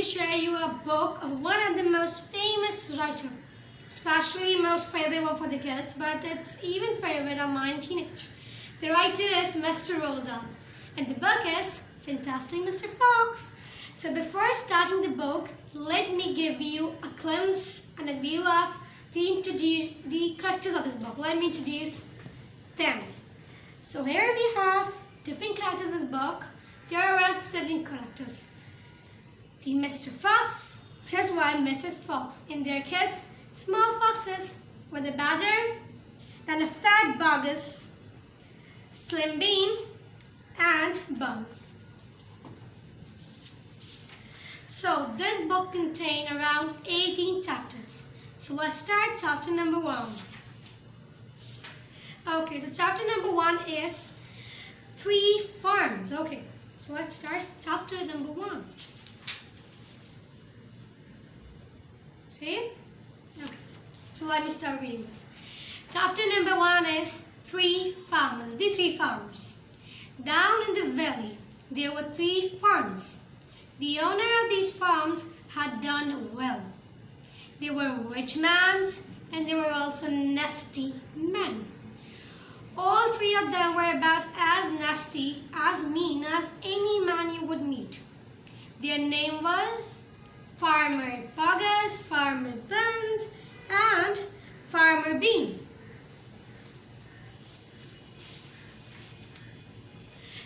to share you a book of one of the most famous writers, especially most favorite one for the kids, but it's even favorite of mine teenage. The writer is Mr. ROALD DAHL, and the book is Fantastic Mr. Fox. So before starting the book, let me give you a glimpse and a view of the characters of this book. Let me introduce them. So here we have different characters in this book. There are around 7 characters. The Mr. Fox, his wife Mrs. Fox, and their kids, small foxes, with a badger and a fat Bogus, Slim Bean, and Buns. So this book contains around 18 chapters. So let's start chapter number 1. Okay, so chapter number 1 is 3 farms. Okay, so let's start chapter number 1. See? Okay, so let me start reading this. Chapter number 1 is 3 farmers. The 3 farmers. Down in the valley, there were 3 farms. The owner of these farms had done well. They were rich men, and they were also nasty men. All 3 of them were about as nasty, as mean as any man you would meet. Their name was Farmer Bogus, Farmer Buns, and Farmer Bean.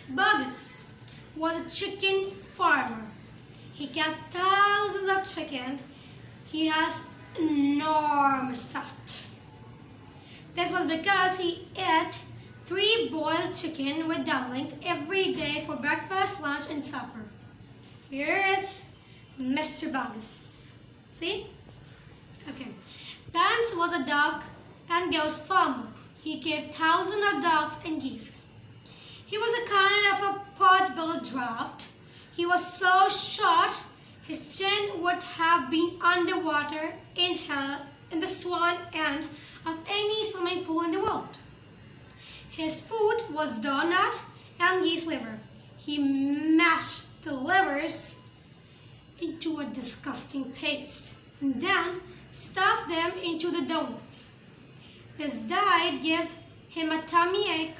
Bogus was a chicken farmer. He kept thousands of chickens. He has enormous fat. This was because he ate 3 boiled chicken with dumplings every day for breakfast, lunch, and supper. Here is Mr. Bogus. See? Okay. Buns was a dog and goose farmer. He kept thousands of dogs and geese. He was a kind of a pot-bellied draft. He was so short, his chin would have been underwater in the swollen end of any swimming pool in the world. His food was donut and geese liver. He mashed the livers into a disgusting paste and then stuffed them into the donuts. This diet gave him a tummy ache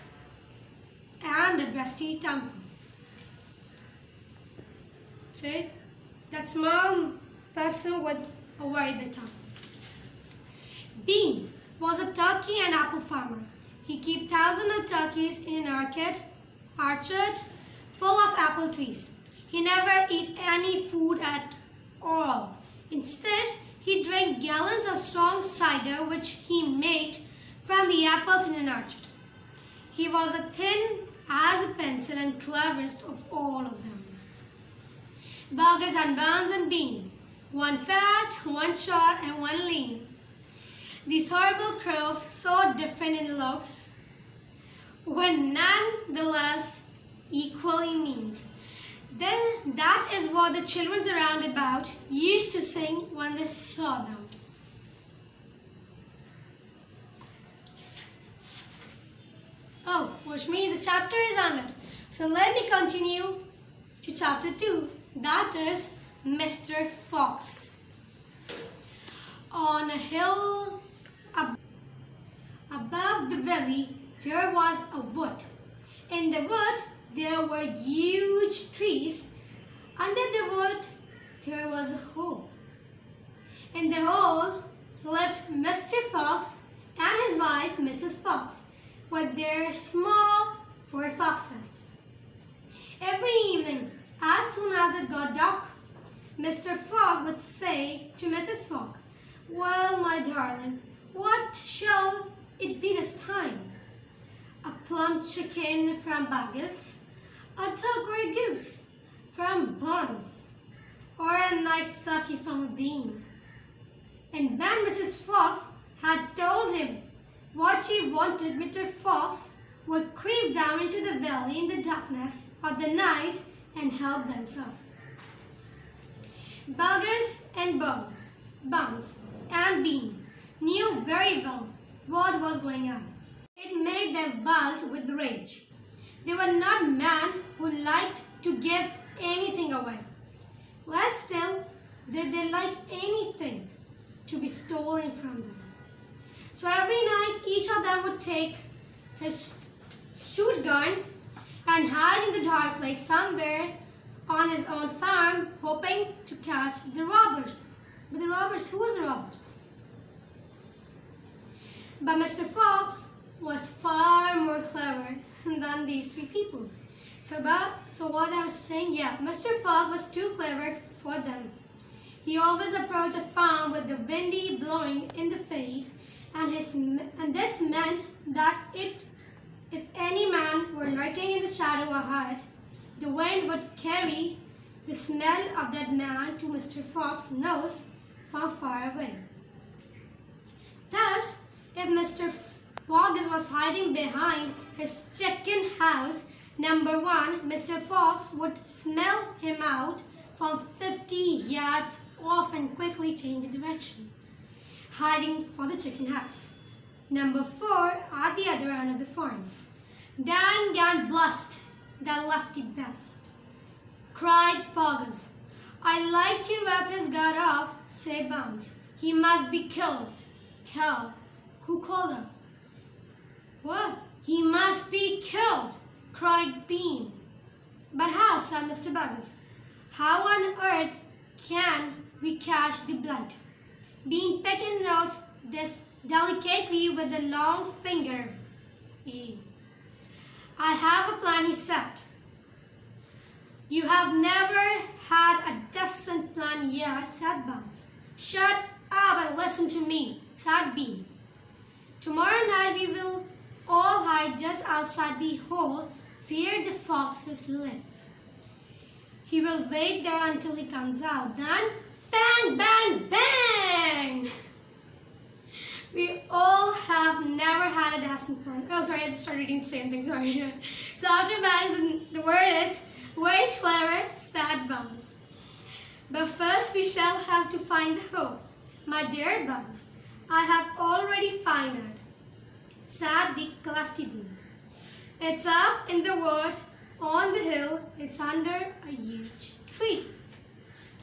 and a breasty tumble. See? That small person with a very big tongue. Bean was a turkey and apple farmer. He kept thousands of turkeys in an orchard full of apple trees. He never ate any food at all. Instead, he drank gallons of strong cider which he made from the apples in an orchard. He was as thin as a pencil and cleverest of all of them. Bogus and Buns and Bean, one fat, one short, and one lean. These horrible crooks, so different in looks, were nonetheless equally mean. That is what the children around about used to sing when they saw them. Oh, which means the chapter is ended. So let me continue to chapter 2. That is Mr. Fox. On a hill above the valley, there was a wood. In the wood, there were huge trees. Under the wood, there was a hole. In the hole lived Mr. Fox and his wife, Mrs. Fox, with their small 4 foxes. Every evening, as soon as it got dark, Mr. Fox would say to Mrs. Fox, "Well, my darling, what shall it be this time? A plump chicken from Bogus, a duck or a goose from Buns, or a nice sucky from Bean?" And when Mrs. Fox had told him what she wanted, Mr. Fox would creep down into the valley in the darkness of the night and help themselves. Bogus and Buns and Bean knew very well what was going on. It made them wild with rage. They were not men who liked to give anything away. Less still, did they like anything to be stolen from them. So every night each of them would take his shoot gun and hide in the dark place somewhere on his own farm, hoping to catch the robbers. But the robbers, who was the robbers? But Mr. Fox was far more clever than these three people. So what I was saying, yeah, Mr. Fox was too clever for them. He always approached a farm with the windy blowing in the face, and this meant that if any man were lurking in the shadow ahead, the wind would carry the smell of that man to Mr. Fox's nose from far away. Thus, if Mr. Fox was hiding behind his chicken house, number 1, Mr. Fox would smell him out from 50 yards off and quickly change direction, hiding for the chicken house. Number 4, at the other end of the farm. "Dang and blast, that lusty beast," cried Poggers. "I'd like to rip his gut off," said Bounce. "He must be killed." "Kill? Who called him?" "What? He must be killed," cried Bean. "But how?" said Mr. Buggers. "How on earth can we catch the blood?" Bean picked his nose delicately with a long finger. "I have a plan," he said. "You have never had a decent plan yet," said Bounce. "Shut up and listen to me," said Bean. "Tomorrow night we will all hide just outside the hole where the foxes live. He will wait there until he comes out. Then, bang, bang, bang!" We all have never had a decent plan. Oh, sorry, I just started reading the same thing. Sorry. So after bang, the word is very clever, said Buns. "But first we shall have to find the hole. My dear Buns, I have already found it," said the Clefty Bean. "It's up in the wood on the hill. It's under a huge tree."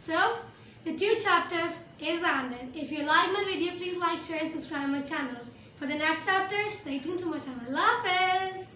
So, the 2 chapters is ended. If you like my video, please like, share and subscribe my channel. For the next chapter, stay tuned to my channel. Love is.